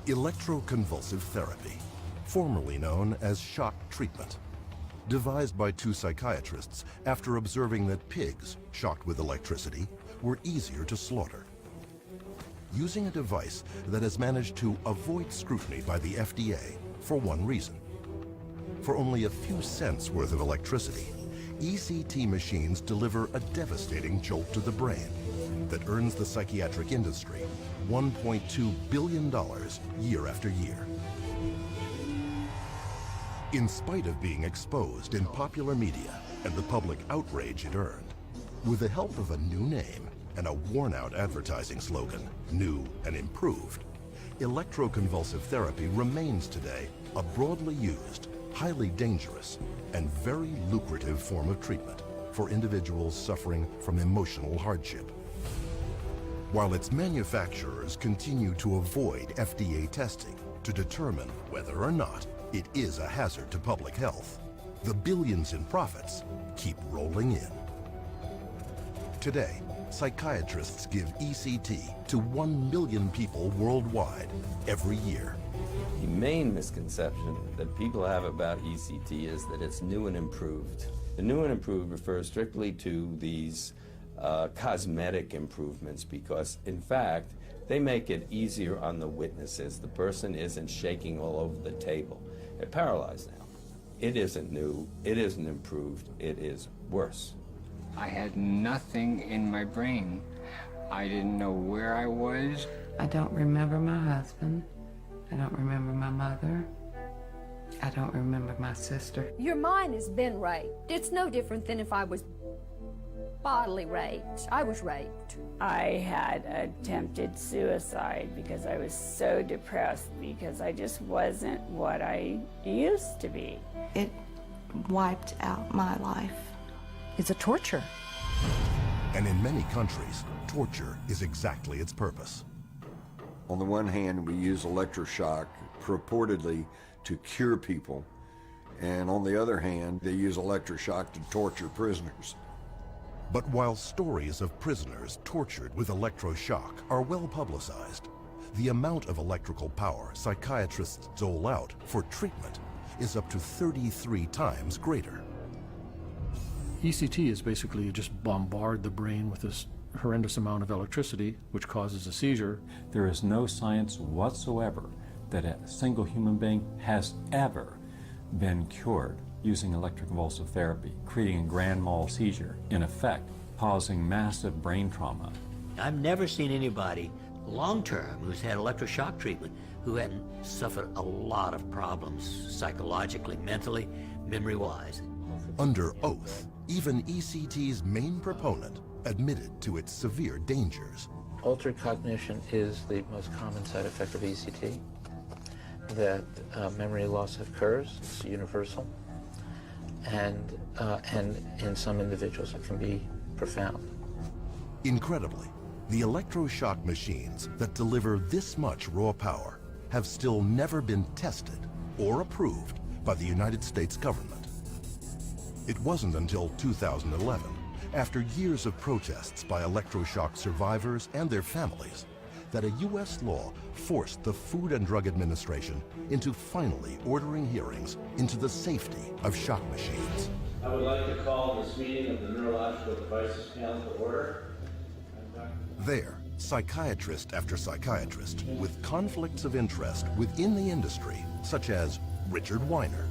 Electroconvulsive therapy, formerly known as shock treatment, devised by two psychiatrists after observing that pigs shocked with electricity were easier to slaughter. Using a device that has managed to avoid scrutiny by the FDA for one reason. For only a few cents worth of electricity, ECT machines deliver a devastating jolt to the brain that earns the psychiatric industry $1.2 billion year after year. In spite of being exposed in popular media and the public outrage it earned, with the help of a new name and a worn-out advertising slogan, new and improved, electroconvulsive therapy remains today a broadly used, highly dangerous, and very lucrative form of treatment for individuals suffering from emotional hardship. While its manufacturers continue to avoid FDA testing to determine whether or not it is a hazard to public health, the billions in profits keep rolling in. Today, psychiatrists give ECT to 1 million people worldwide every year. The main misconception that people have about ECT is that it's new and improved. The new and improved refers strictly to these cosmetic improvements because, in fact, they make it easier on the witnesses. The person isn't shaking all over the table. They're paralyzed now. It isn't new, it isn't improved, it is worse. I had nothing in my brain. I didn't know where I was. I don't remember my husband. I don't remember my mother. I don't remember my sister. Your mind has been raped. It's no different than if I was bodily raped. I was raped. I had attempted suicide because I was so depressed because I just wasn't what I used to be. It wiped out my life. It's a torture. And in many countries, torture is exactly its purpose. On the one hand, we use electroshock purportedly to cure people, and on the other hand, they use electroshock to torture prisoners. But while stories of prisoners tortured with electroshock are well publicized, the amount of electrical power psychiatrists dole out for treatment is up to 33 times greater. ECT is basically you just bombard the brain with this horrendous amount of electricity, which causes a seizure. There is no science whatsoever that a single human being has ever been cured using electroconvulsive therapy, creating a grand mal seizure, in effect, causing massive brain trauma. I've never seen anybody long-term who's had electroshock treatment who hadn't suffered a lot of problems psychologically, mentally, memory-wise. Under oath, even ECT's main proponent admitted to its severe dangers. Altered cognition is the most common side effect of ECT. That memory loss occurs, it's universal, and in some individuals it can be profound. Incredibly, the electroshock machines that deliver this much raw power have still never been tested or approved by the United States government. It wasn't until 2011, after years of protests by electroshock survivors and their families, that a U.S. law forced the Food and Drug Administration into finally ordering hearings into the safety of shock machines. I would like to call this meeting of the Neurological Devices Panel to order. There, psychiatrist after psychiatrist with conflicts of interest within the industry, such as Richard Rayner,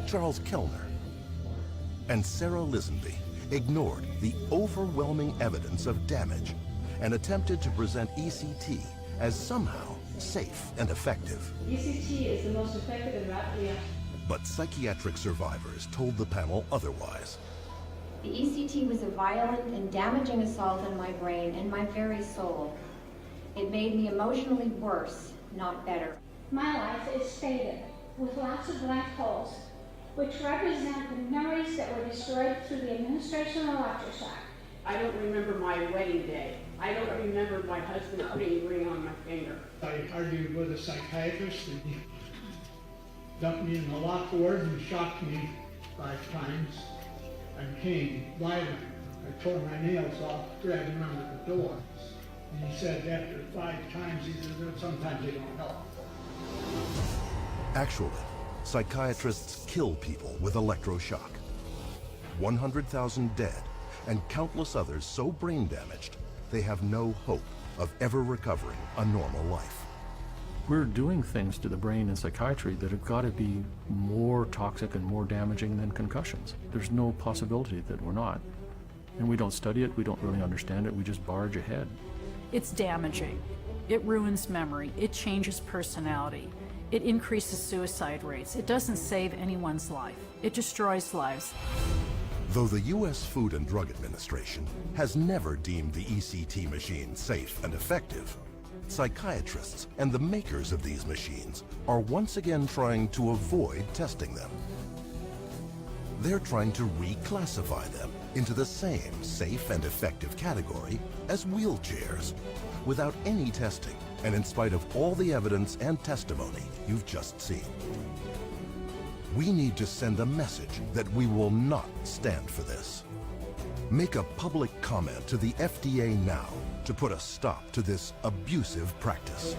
Charles Kellner, and Sarah Lisenby, ignored the overwhelming evidence of damage and attempted to present ECT as somehow safe and effective. ECT is the most effective and rapidly. But psychiatric survivors told the panel otherwise. The ECT was a violent and damaging assault on my brain and my very soul. It made me emotionally worse, not better. My life is faded with lots of blank holes, which represent the memories that were destroyed through the administration of electroshock. I don't remember my wedding day. I don't remember my husband putting a ring on my finger. I argued with a psychiatrist and he dumped me in the locked ward and shocked me 5 times. I became violent. I tore my nails off, dragging them under the door. And he said after 5 times, he said, sometimes they don't help. Actually, psychiatrists kill people with electroshock. 100,000 dead and countless others so brain damaged they have no hope of ever recovering a normal life. We're doing things to the brain in psychiatry that have got to be more toxic and more damaging than concussions. There's no possibility that we're not. And we don't study it, we don't really understand it, we just barge ahead. It's damaging. It ruins memory. It changes personality. It increases suicide rates. It doesn't save anyone's life. It destroys lives. Though the U.S. Food and Drug Administration has never deemed the ECT machine safe and effective, psychiatrists and the makers of these machines are once again trying to avoid testing them. They're trying to reclassify them into the same safe and effective category as wheelchairs, without any testing and in spite of all the evidence and testimony you've just seen. We need to send a message that we will not stand for this. Make a public comment to the FDA now to put a stop to this abusive practice.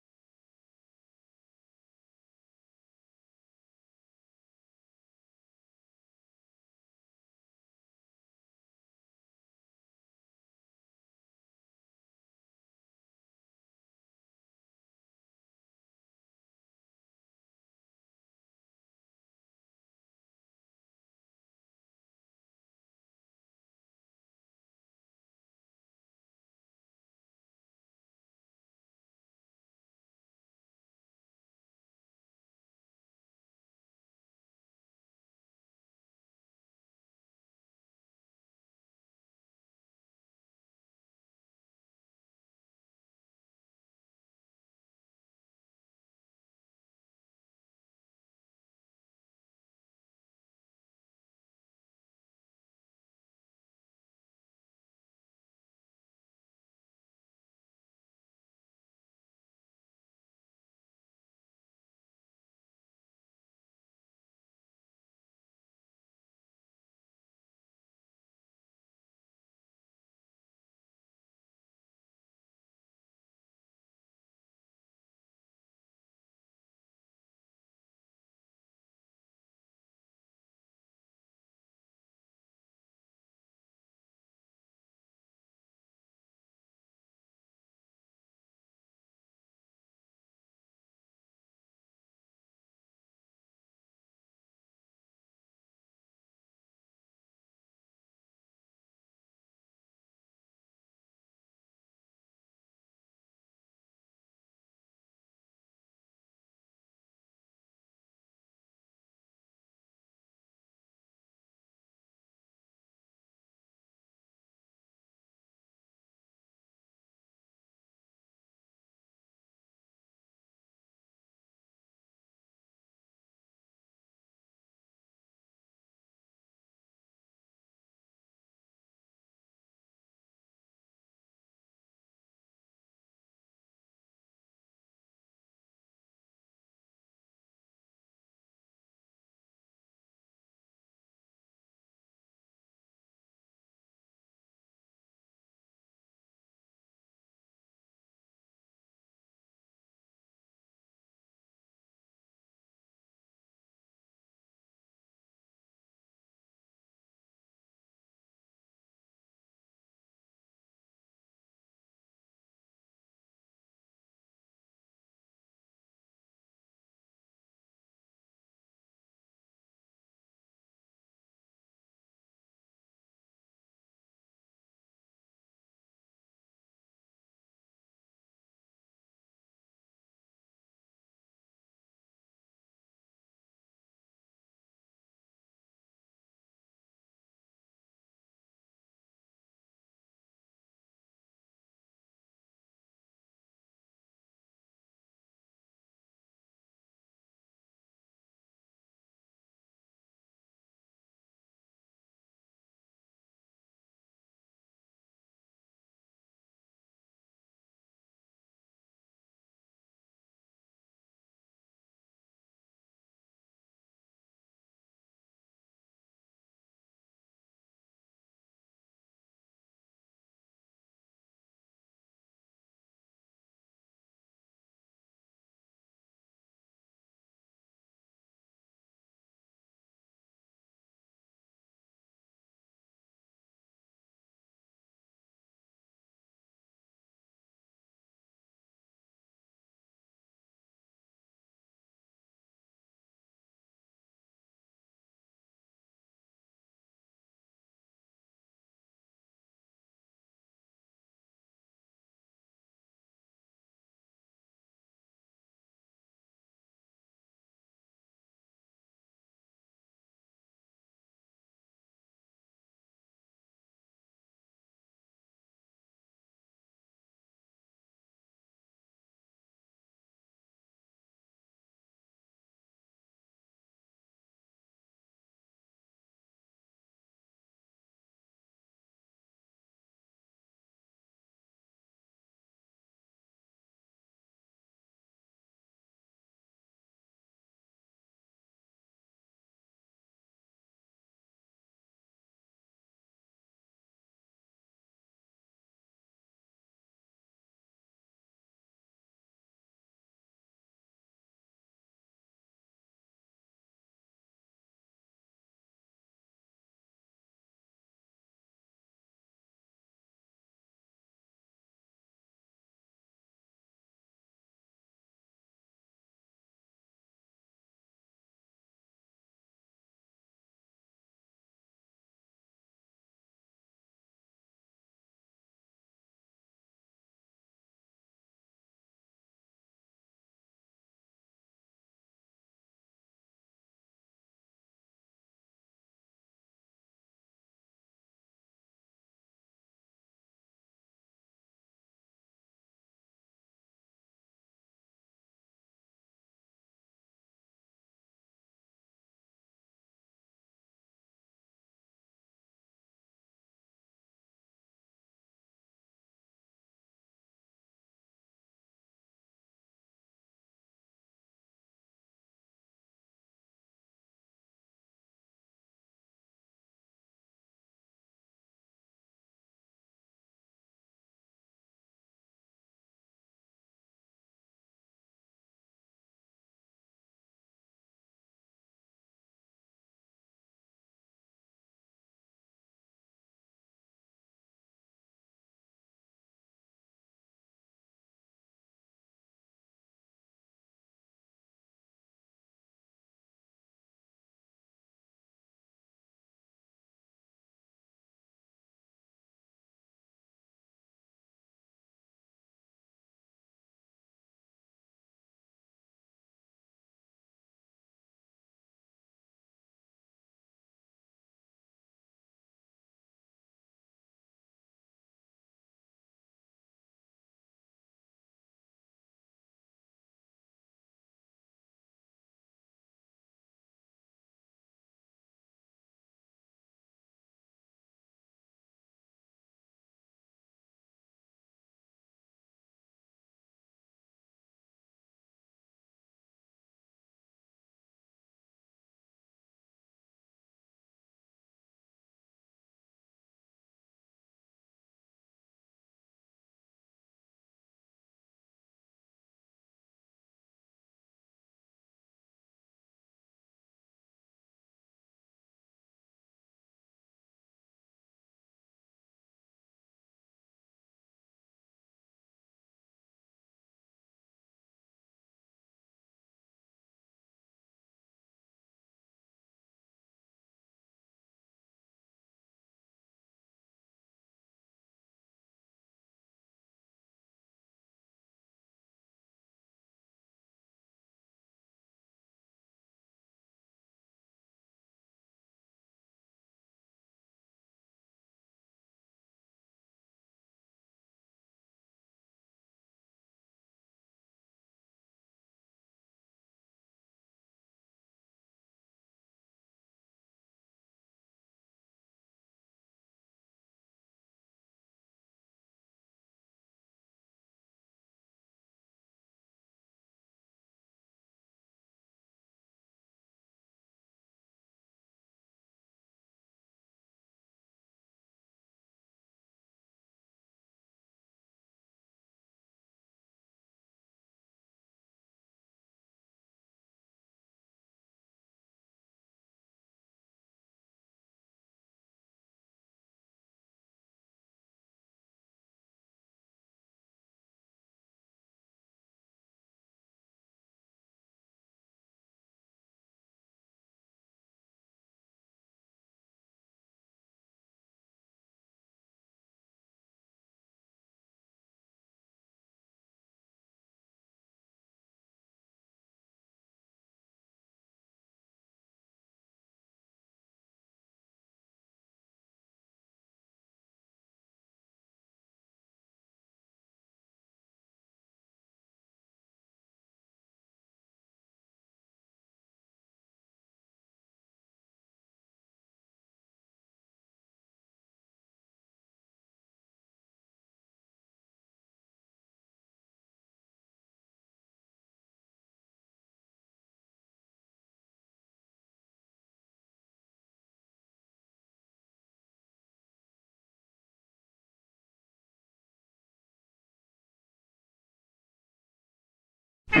I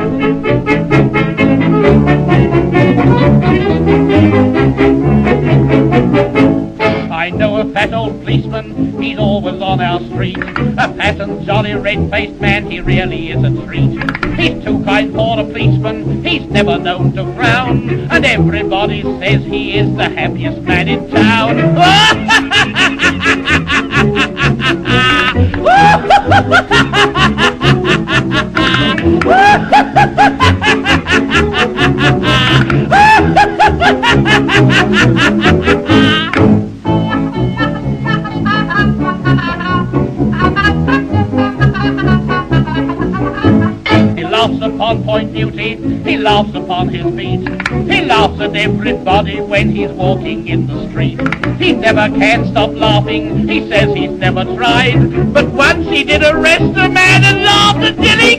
know a fat old policeman, he's always on our street. A fat and jolly red-faced man, he really is a treat. He's too kind for a policeman, he's never known to frown. And everybody says he is the happiest man in town. He laughs upon point duty, he laughs upon his beat. He laughs at everybody when he's walking in the street. He never can stop laughing, he says he's never tried. But once he did arrest a man and laughed until he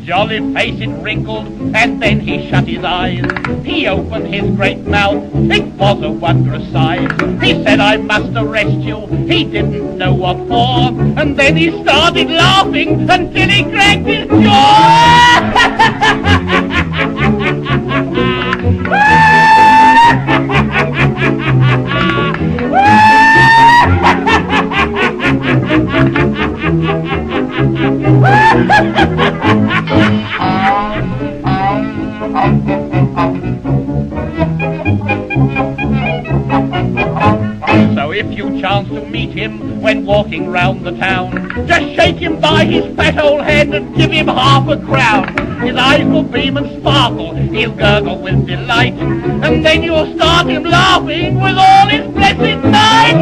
jolly face it wrinkled, and then he shut his eyes. He opened his great mouth, it was a wondrous size. He said, I must arrest you, he didn't know what for. And then he started laughing until he cracked his So if you chance to meet him when walking round the town, just shake him by his fat old hand and give him half a crown. His eyes will beam and sparkle, he'll gurgle with delight, and then you'll start him laughing with all his blessed might.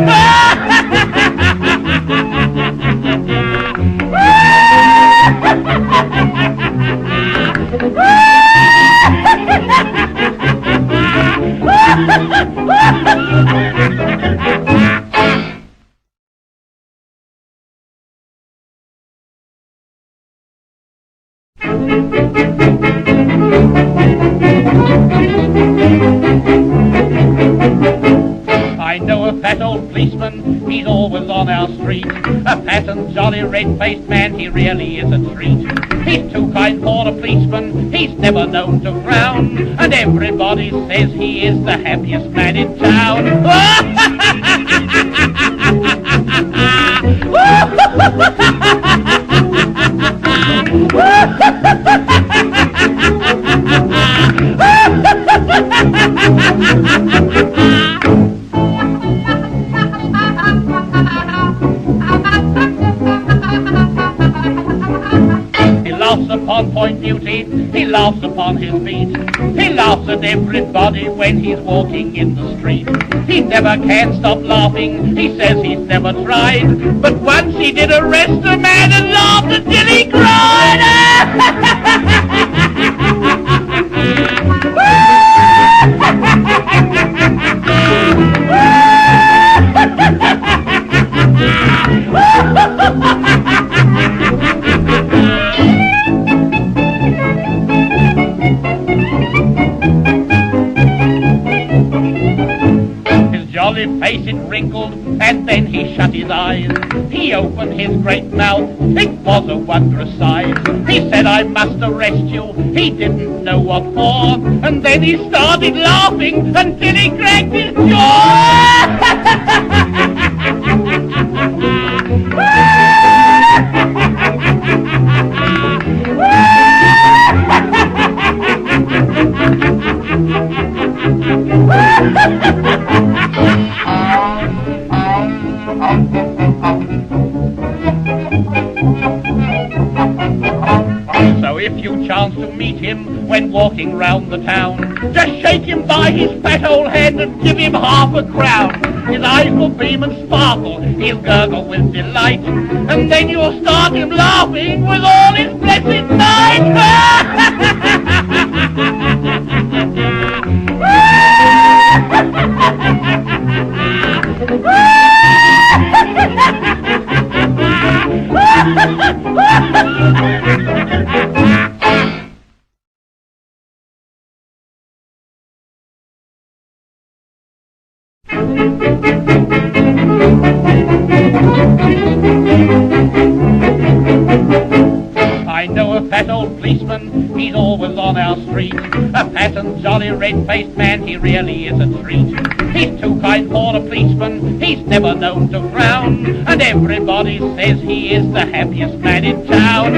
I know a fat old policeman, he's always on our street. A fat and jolly red-faced man, he really is a treat. He's too kind for a policeman, he's never known to frown. And everybody says he is the happiest man in town. He laughs upon point duty, he laughs upon his beat. He laughs at everybody when he's walking in the street. He never can stop laughing, he says he's never tried. But once he did arrest a man and laughed until he cried. His jolly face it wrinkled, and then he shut his eyes. He opened his great mouth, it was a wondrous size. He said, I must arrest you, he didn't know what for. And then he started laughing until he cracked his So if you chance to meet him when walking round the town, just shake him by his fat old hand and give him half a crown. His eyes will beam and sparkle, he'll gurgle with delight, and then you'll start him laughing with all his blessed might. Woo! know a fat old policeman, he's always on our street. A fat and jolly red-faced man, he really is a treat. He's too kind for a policeman, he's never known to frown, and everybody says he is the happiest man in town.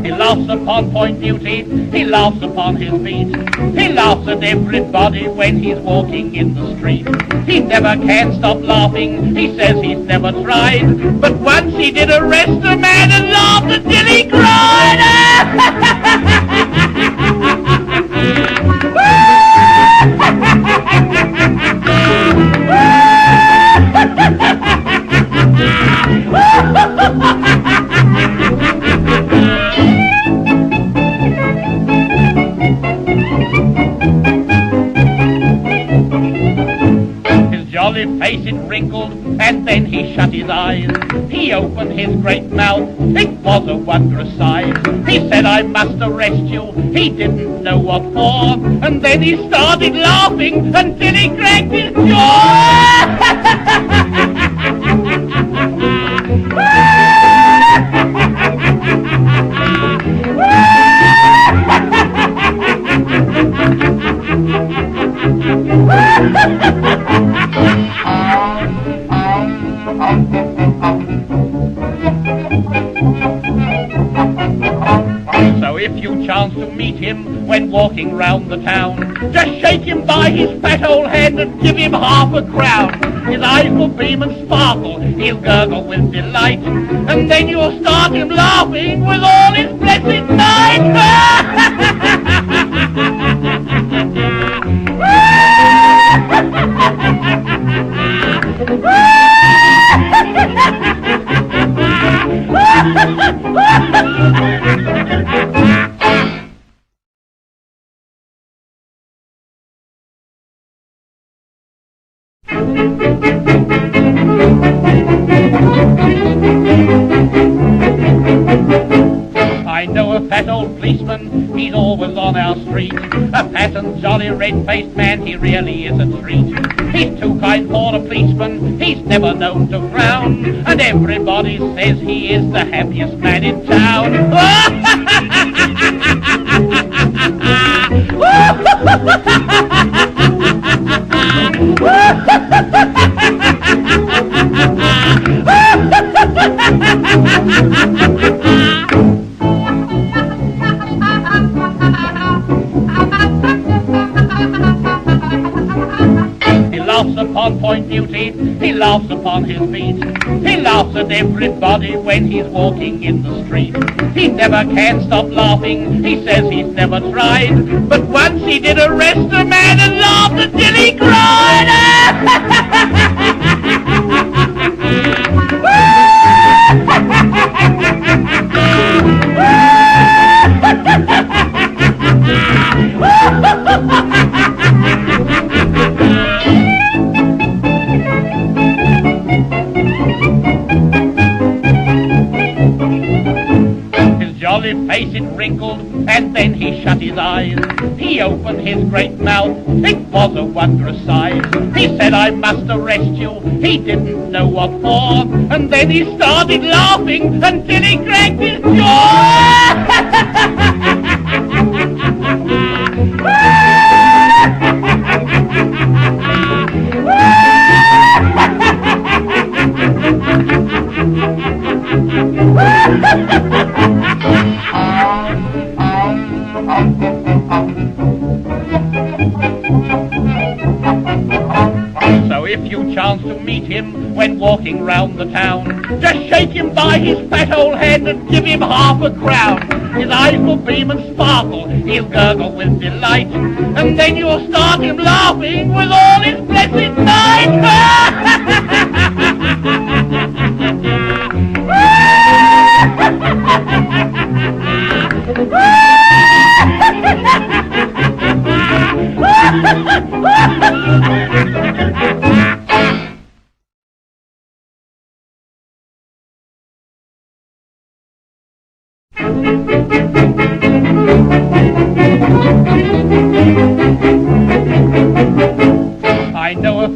He laughs upon point duty, he laughs upon his beat. He laughs at everybody when he's walking in the street. He never can stop laughing, he says he's never tried. But once he did arrest a man and laughed until he cried. Jolly face it wrinkled, and then he shut his eyes. He opened his great mouth, it was a wondrous size. He said, I must arrest you, he didn't know what for, and then he started laughing until he cracked his So if you chance to meet him when walking round the town, just shake him by his fat old hand and give him half a crown. His eyes will beam and sparkle, he'll gurgle with delight, and then you'll start him laughing with all his blessed might. I know a fat old policeman, he's always on our street. A fat and jolly red-faced man, he really is a treat. He's too kind for a policeman, he's never known to frown, and everybody says he is the happiest man in town. He laughs upon point duty, he laughs upon his beat. He laughs at everybody when he's walking in the street. He never can stop laughing, he says he's never tried. But once he did arrest a man and laughed until he cried. Jolly face it wrinkled, and then he shut his eyes. He opened his great mouth, it was a wondrous size. He said, I must arrest you, he didn't know what for, and then he started laughing until he cracked his So if you chance to meet him when walking round the town, just shake him by his fat old hand and give him half a crown. His eyes will beam and sparkle, he'll gurgle with delight, and then you'll start him laughing with all his blessed might.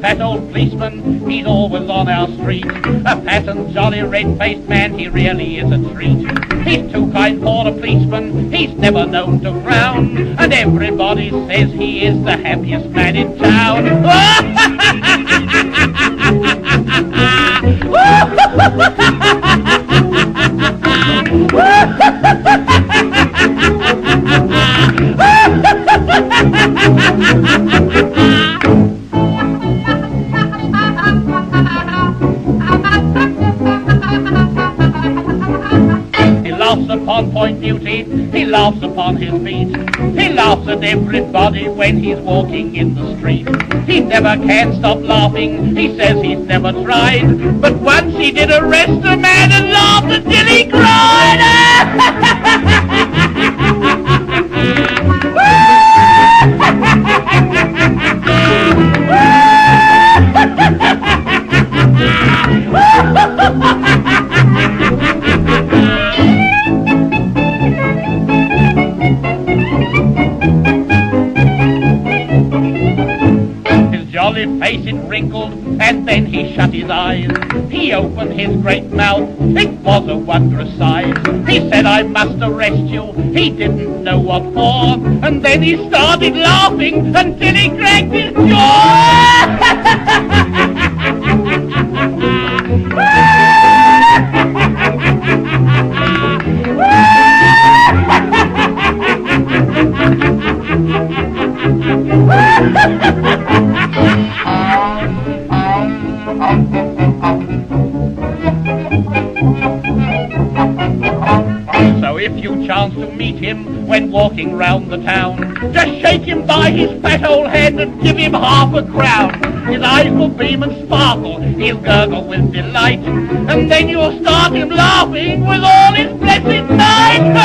fat old policeman, he's always on our street. A fat and jolly red-faced man, he really is a treat. He's too kind for a policeman, he's never known to frown, and everybody says he is the happiest man in town. He laughs upon point duty, he laughs upon his beat. He laughs at everybody when he's walking in the street. He never can stop laughing, he says he's never tried. But once he did arrest a man and laughed until he cried. Jolly face it wrinkled, and then he shut his eyes. He opened his great mouth, it was a wondrous size. He said, I must arrest you, he didn't know what for, and then he started laughing until he cracked his So if you chance to meet him when walking round the town, just shake him by his fat old hand and give him half a crown. His eyes will beam and sparkle, he'll gurgle with delight, and then you'll start him laughing with all his blessed might.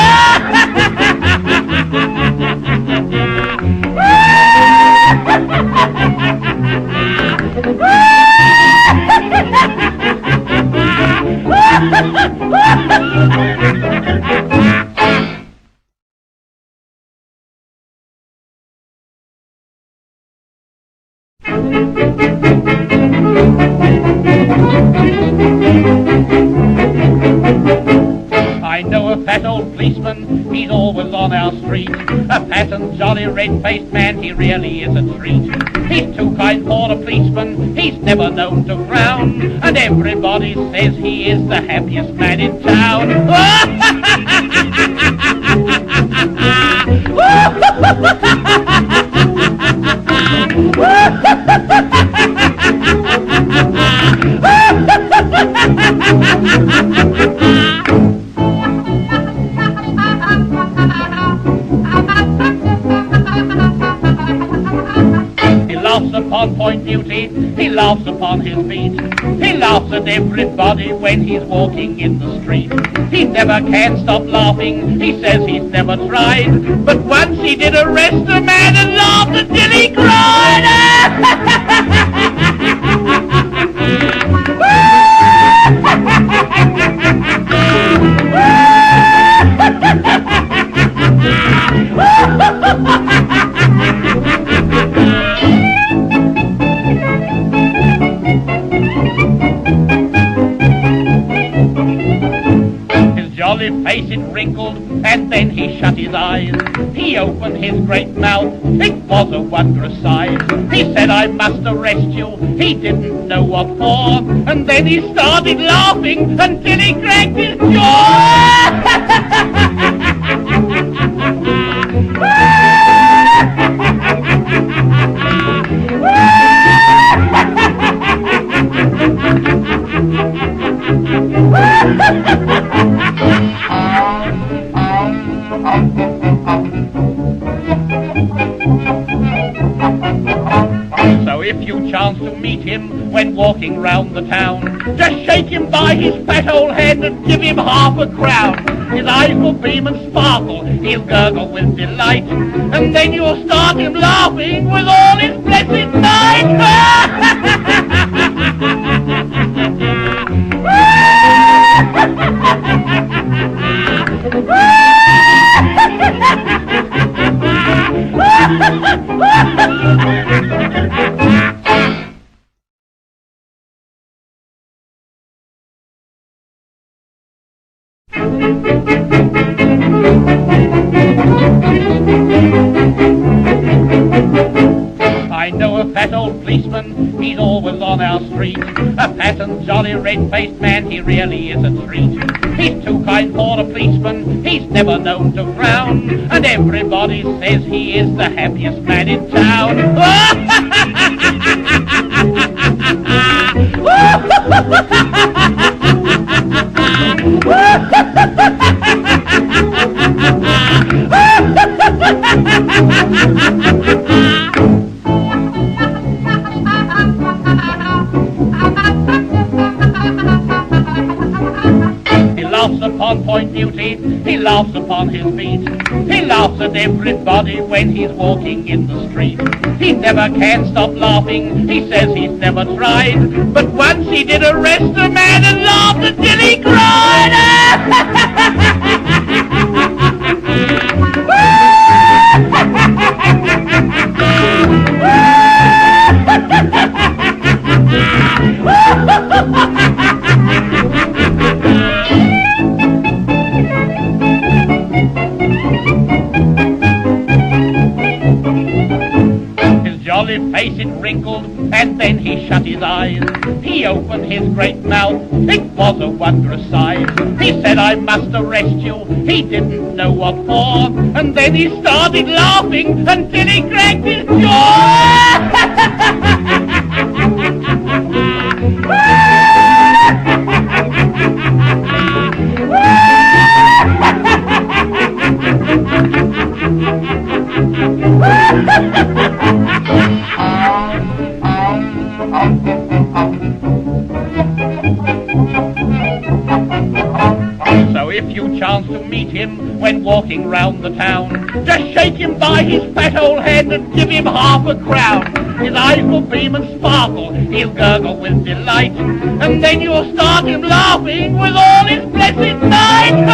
I know a fat old policeman, he's always on our street. A fat and jolly red-faced man, he really is a treat. He's too kind for a policeman, he's never known to frown, and everybody says he is the happiest man in town. He laughs upon point duty, he laughs upon his beat. He laughs at everybody when he's walking in the street. He never can stop laughing, he says he's never tried. But once he did arrest a man and laughed until he cried. Jolly face it wrinkled, and then he shut his eyes. He opened his great mouth, it was a wondrous size. He said, I must arrest you, he didn't know what for, and then he started laughing until he cracked his So if you chance to meet him when walking round the town, just shake him by his fat old hand and give him half a crown. His eyes will beam and sparkle, he'll gurgle with delight, and then you'll start him laughing with all his blessed might. I know a fat old policeman, he's always on our street. A fat and jolly red-faced man, he really is a treat. He's too kind for a policeman, he's never known to frown. And everybody says he is the happiest man in town. He laughs upon point duty, he laughs upon his beat. He laughs at everybody when he's walking in the street. He never can stop laughing, he says he's never tried. But once he did arrest a man and laughed until he cried. His jolly face it wrinkled, and then he shut his eyes. He opened his great mouth, it was a wondrous size. He said, I must arrest you, he didn't know what for. And then he started laughing until he cracked his So if you chance to meet him when walking round the town, just shake him by his fat old hand and give him half a crown. His eyes will beam and sparkle, he'll gurgle with delight, and then you'll start him laughing with all his blessed might.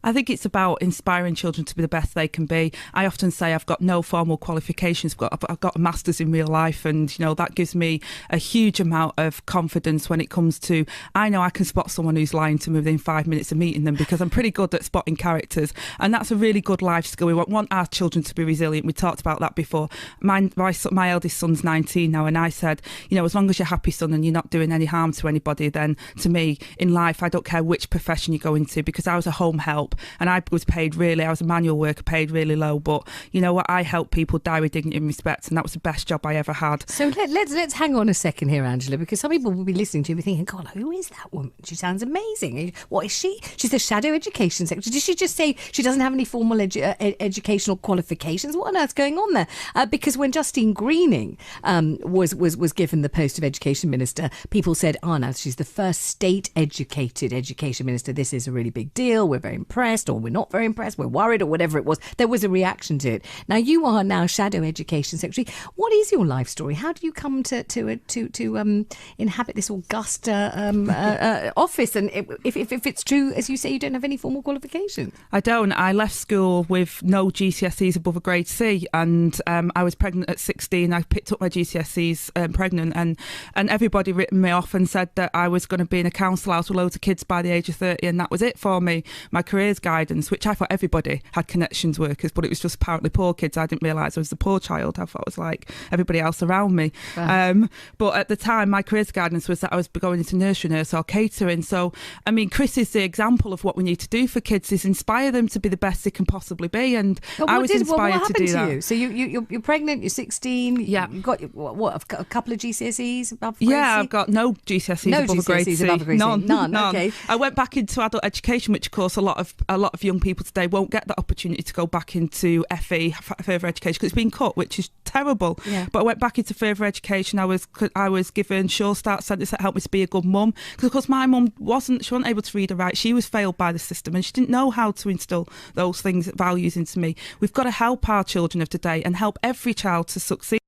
I think it's about inspiring children to be the best they can be. I often say I've got no formal qualifications, but I've got a master's in real life, and that gives me a huge amount of confidence when it comes to, I know I can spot someone who's lying to me within 5 minutes of meeting them, because I'm pretty good at spotting characters, and that's a really good life skill. We want our children to be resilient. We talked about that before. My eldest son's 19 now, and I said, as long as you're happy, son, and you're not doing any harm to anybody, then to me in life I don't care which profession you go into, because I was a home help and I was a manual worker, paid really low, but you know what, I helped people die with dignity and respect, and that was the best job I ever had. So let's hang on a second here, Angela, because some people will be listening to you and be thinking, God, who is that woman? She sounds amazing. What is she? She's the Shadow Education Secretary. Did she just say she doesn't have any formal educational qualifications? What on earth's going on there? Because when Justine Greening was given the post of Education Minister, people said, now she's the first state-educated Education Minister. This is a really big deal. We're very impressed, or we're not very impressed. We're worried, or whatever it was. There was a reaction to it. Now, you are now Shadow Education Secretary. What is your life story? How do you come to inhabit this august office? And if it's true, as you say, you don't have any formal qualifications. I don't. I left school with no GCSEs above a grade C, and I was pregnant at 16. I picked up my GCSEs pregnant, and everybody written me off and said that I was going to be in a council house with loads of kids by the age of 30, and that was it for me. My careers guidance, which I thought everybody had connections workers, but it was just apparently poor kids. I didn't realise I was the poor child. I thought I was like everybody else around me. Right. But at the time, my careers guidance was that I was going into nursery nurse or catering. So, I mean, Chris is the example of what we need to do for kids, is inspire them to be the best they can possibly be. And I was inspired to do that. You? So you're pregnant, you're 16, yeah. You've got a couple of GCSEs above grade C? Yeah, I've got no GCSEs above grade C. None. Okay. I went back into adult education, which of course a lot of young people today won't get that opportunity to go back into FE, further education, because it's been cut, which is terrible. Yeah. But I went back into further education. I was given Sure Start centres that helped me to be a good mum, because of course my mum wasn't able to read or write. She was failed by the system, and she didn't know how to instill those things, values into me. We've got to help our children of today and help every child to succeed.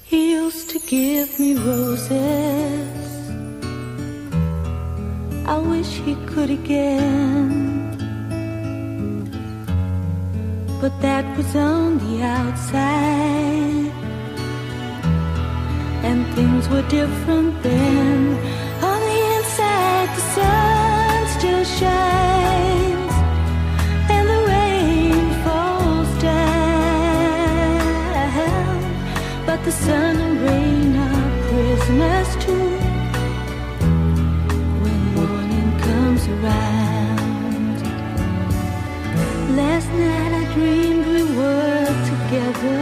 He used to give me roses. I wish he could again, but that was on the outside, and things were different then. On the inside, the sun still shines, and the rain falls down, but the sun and rain are prisoners too. When morning comes around, last night I dreamed we were together,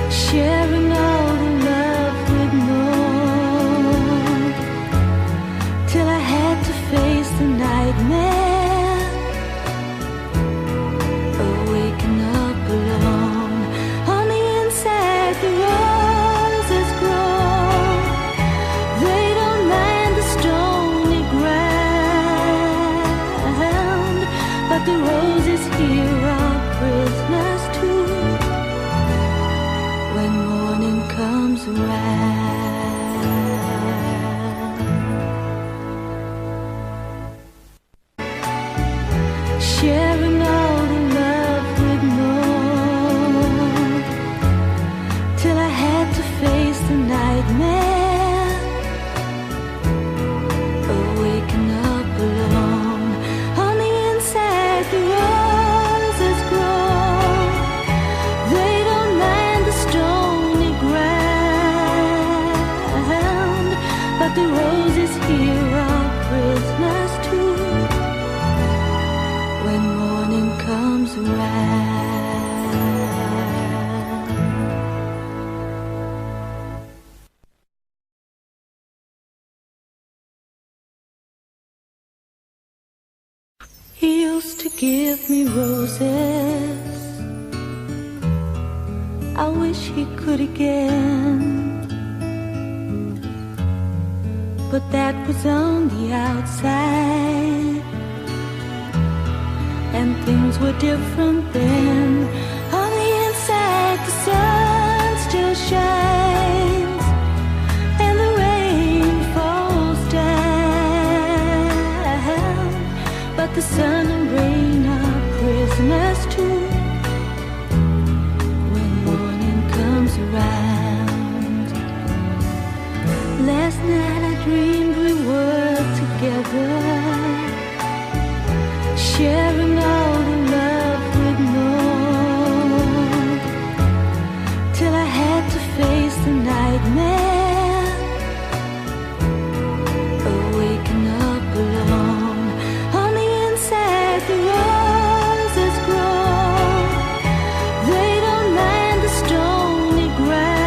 sharing all the love we'd known, till I had to face the nightmare of waking up alone. On the inside, the roses grow. They don't mind the stony ground, but the roses here are prisoners too. When morning comes around, sharing all the love we'd known, till I had to face the nightmare of waking up alone. On the inside, the roses grow. They don't mind the stony ground, used to give me roses. I wish he could again, but that was on the outside, and things were different then. On the inside, the sun still shines, and the rain falls down, but the sun and rain are prisoners too. When morning comes around, last night I dreamed we were together, sharing all the love we'd known, till I had to face the nightmare, waking up alone. On the inside, the roses grow. They don't mind the stony ground,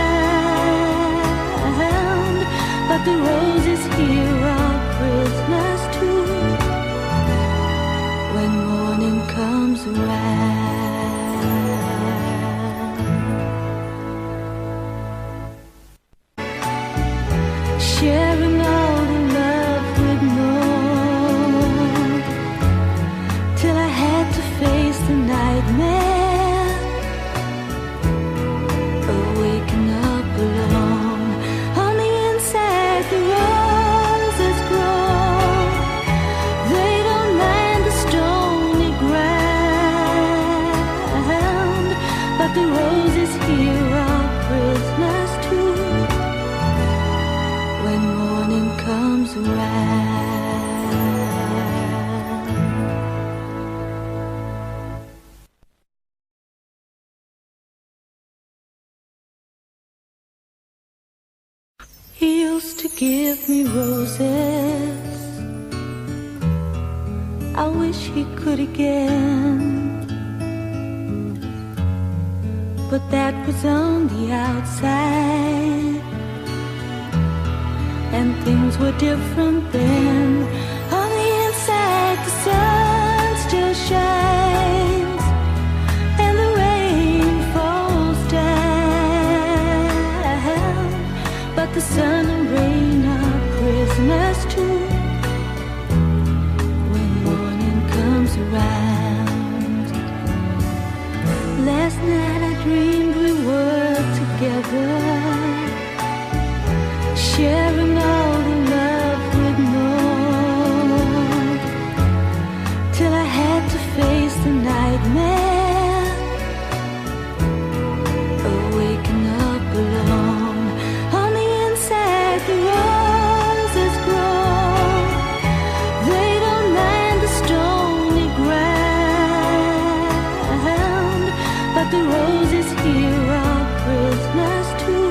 but the roses here are prisoners too. When morning comes around, sharing all the love we'd known, till I had to face the nightmare, waking up alone. On the inside, the roses grow. They don't mind the stony ground, but the roses here are prisoners too. When morning comes around, he used to give me roses. I wish he could again, but that was on the outside, and things were different then. On the inside, the sun still shines, and the rain falls down, but the sun and rain are prisoners too. When morning comes around, last night I dreamed we were together, sharing all the love we'd known, till I had to face the nightmare, waking up alone. On the inside, the roses grow. They don't mind the stony ground, but the roses here are prisoners too.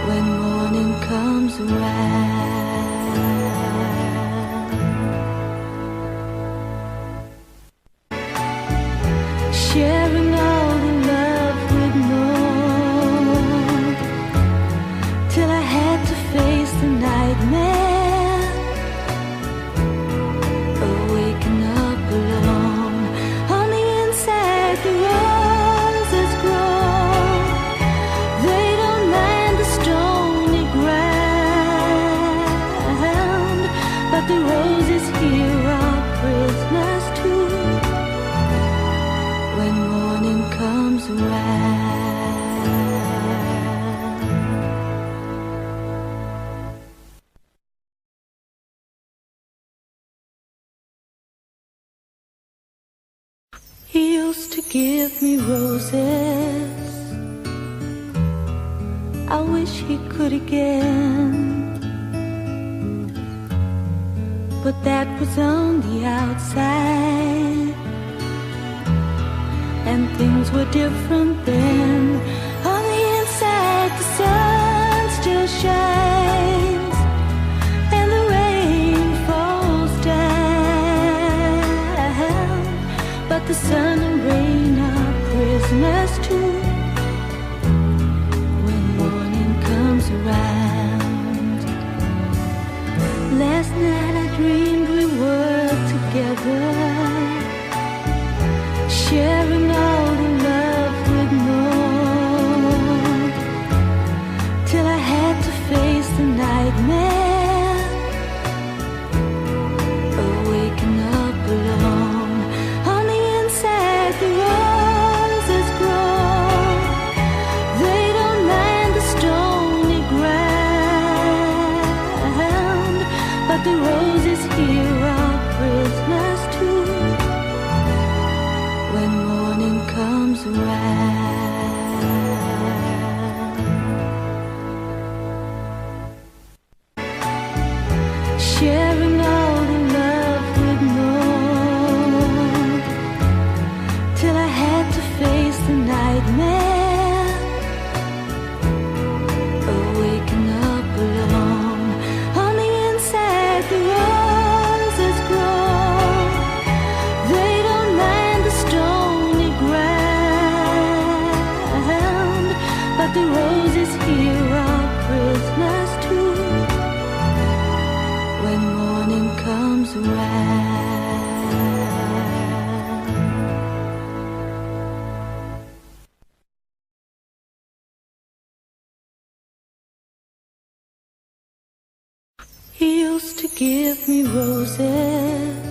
When morning comes around, sharing all the love we'd known, till I had to face the nightmare, waking up alone. On the inside, the roses grow. They don't mind the stony ground, but the roses here are prisoners too. When morning comes around, he used to give me roses. I wish he could again, but that was on the outside, and things were different then. On the inside, the sun still shines, and the rain falls down, but the sun and rain are prisoners too. When morning comes around, last night I dreamed we were together, the roses here are prisoners too. When morning comes around. He used to give me roses.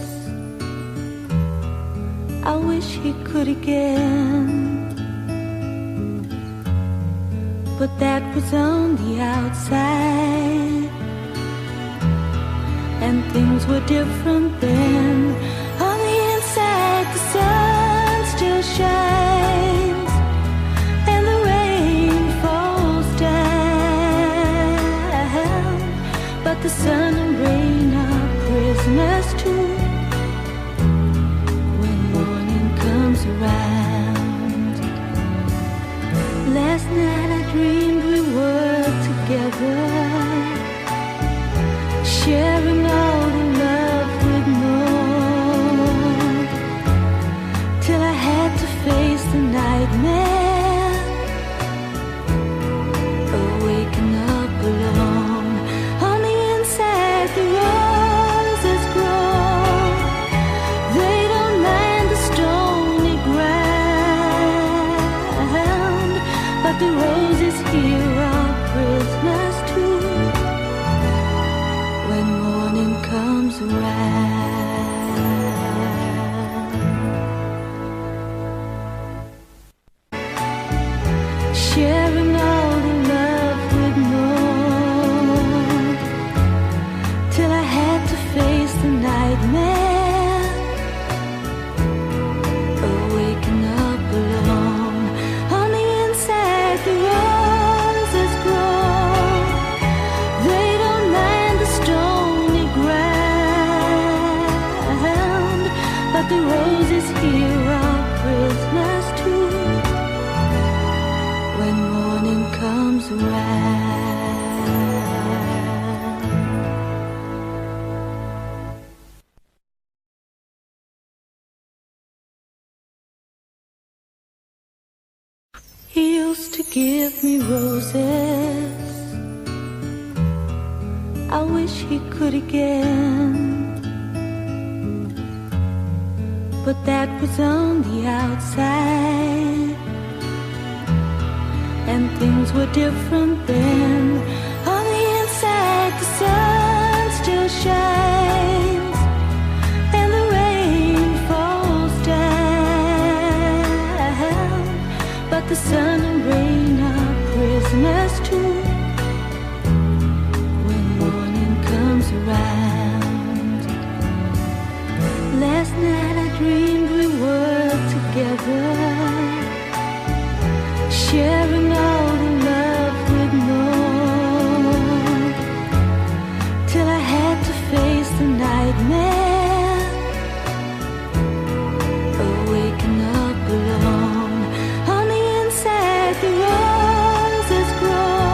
I wish he could again. But that was on the outside, and things were different then. On the inside the sun still shines, and the rain falls down. But the sun and rain are prisoners too. When morning comes around. Last night I dreamed we were together, sharing all the love we'd known, till I had to face the nightmare, waking up alone. On the inside the roses grow, they don't mind the stony ground, but the roses here are prisoners too. When morning comes around, sharing all the love we'd known, till I had to face the nightmare, waking up alone. On the inside the roses grow, they don't mind the stony ground, but the roses here are prisoners too. When morning comes around, he used to give me roses. I wish he could again, but that was on the outside, and things were different then. On the inside the sun still shines, and the rain falls down, but the sun and rain are prisoners too. When morning comes around. Last night I dreamed we were together, sharing all the love we'd known, till I had to face the nightmare, waking up alone. On the inside the roses grow,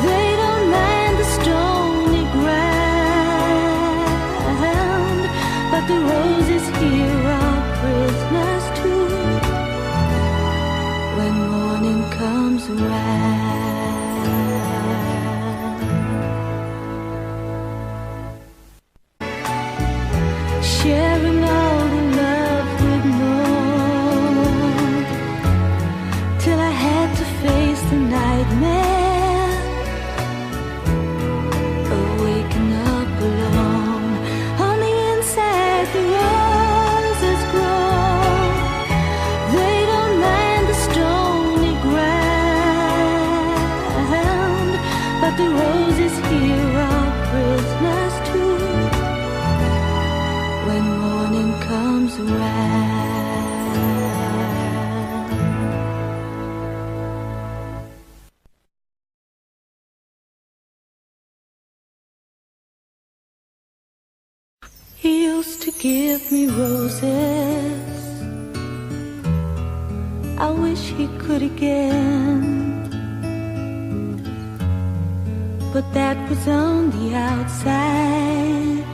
they don't mind the stony ground, but the roses here are prisoners too. When morning comes around, sharing all the love we'd known, till I had to face the nightmare, waking up alone. On the inside the roses grow, they don't mind the stony ground, but the roses here are prisoners too. When morning comes around, he used to give me roses. I wish he could again, but that was on the outside,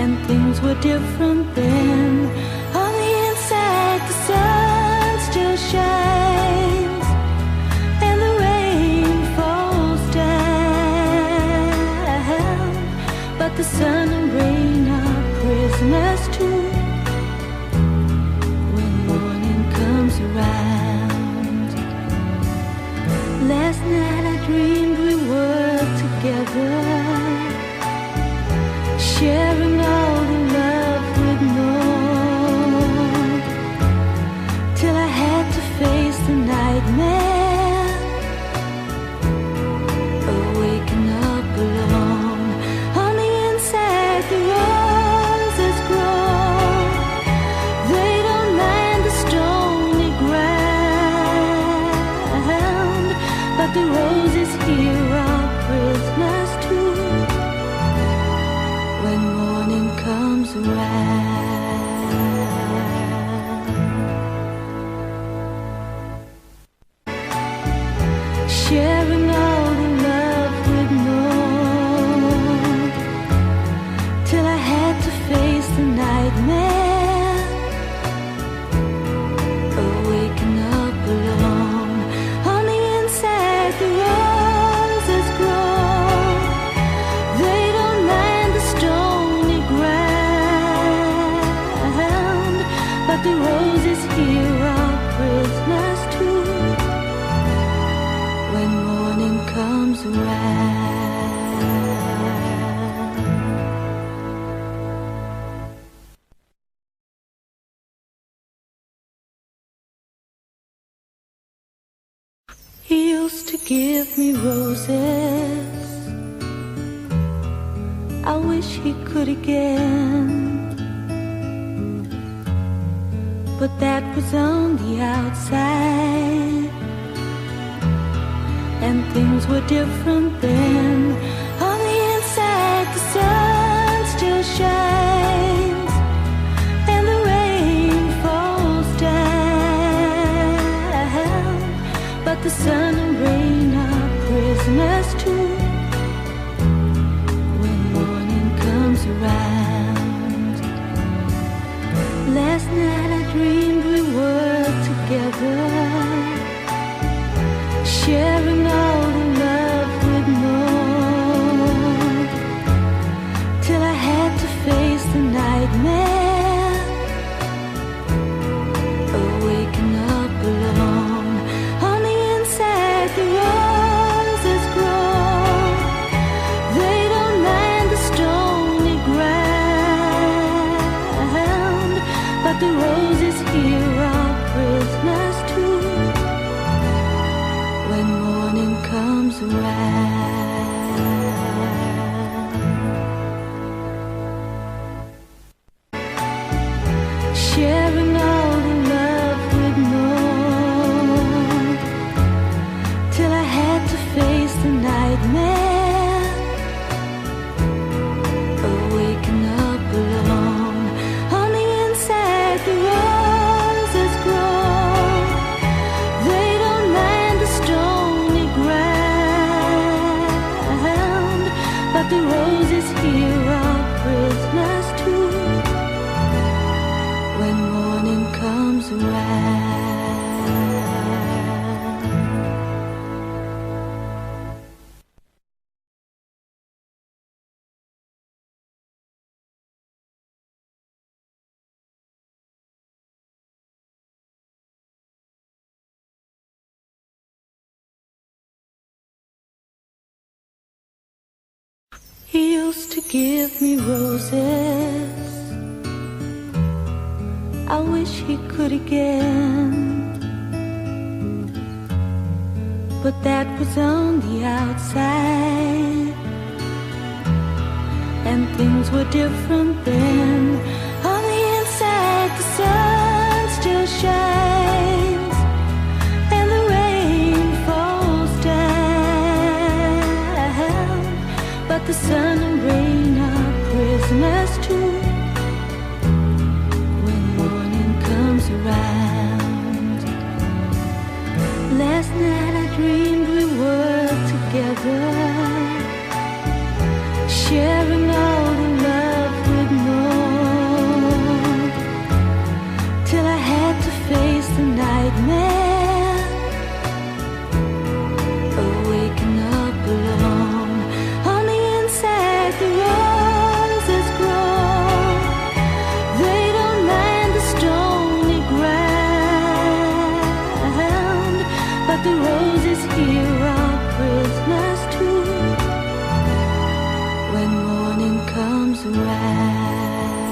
and things were different then. On the inside the sun still shines, the sun and rain are prisoners too. When morning comes around, last night I dreamed we were together, sharing all the love we'd known, till I had to face the nightmare, waking up alone. On the inside the roses grow, they don't mind the stony ground, but the roses here are prisoners too. When morning comes around, sharing all the love we'd known, till I had to face the nightmare, waking up alone. On the inside the roses grow, they don't mind the stony ground, but the roses here are prisoners too. When morning comes around, he used to give me roses. I wish he could again, but that was on the outside, and things were different then. On the inside the sun still shines, and the rain falls down, but the sun and rain are prisoners too. When morning comes around, last night I dreamed we were together, sharing all the love we'd known, till I had to face the nightmare, waking up alone. On the inside the roses grow, they don't mind the stony ground, but the roses here are prisoners too. When morning comes around, sharing all the love we'd known, till I had to face the nightmare, waking up alone. On the inside the roses grow, they don't mind the stony ground, but the roses here are prisoners too. When morning comes around, he used to give me roses. I wish he could again, but that was on the outside, and things were different then. On the inside the sun still shines, and the rain falls down, but the sun and rain are prisoners too. When morning comes around, last night I dreamed we were together, sharing all the love we'd known, till I had to face the nightmare, waking up alone. On the inside the road morning comes around.